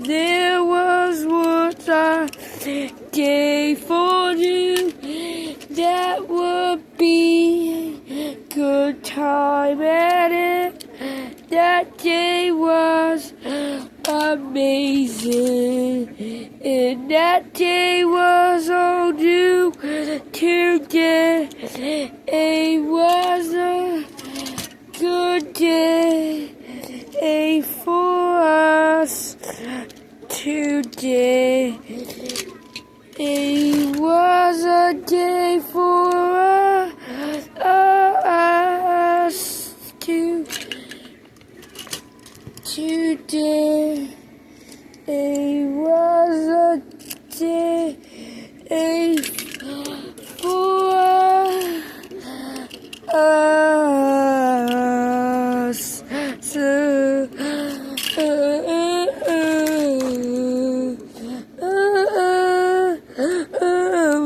There was what I gave for you. That would be a good time at it. That day was amazing. And that day was all due today. It was a good day for us today. It was a day for us today. It was a day for us.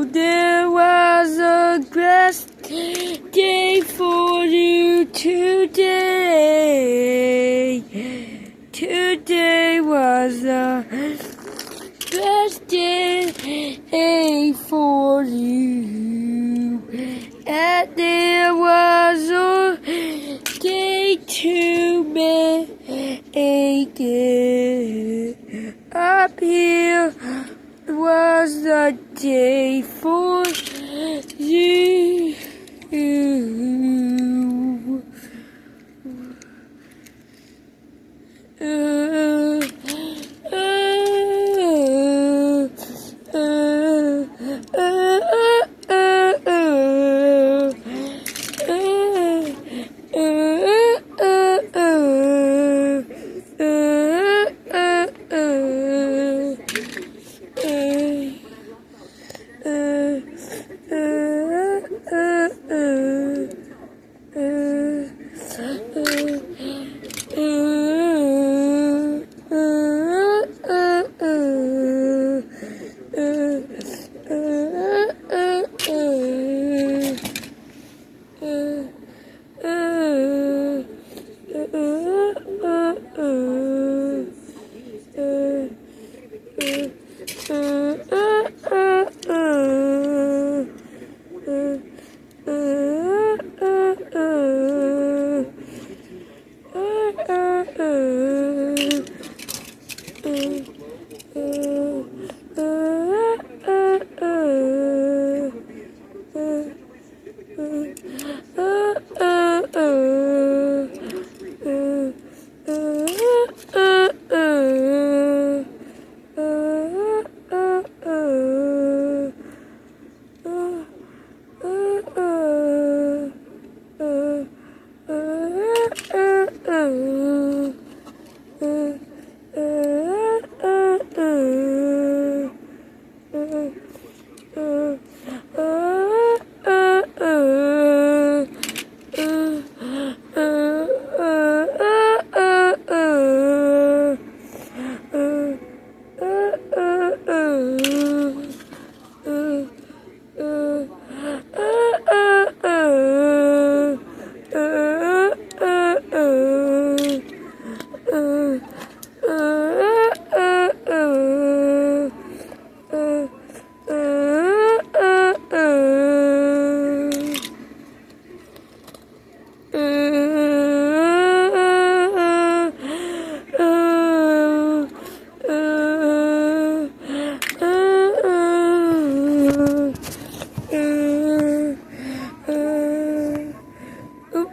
There was a best day for you today. Today was the best day for you. And there was a day to make it. Up here was the day for you.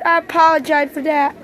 I apologize for that.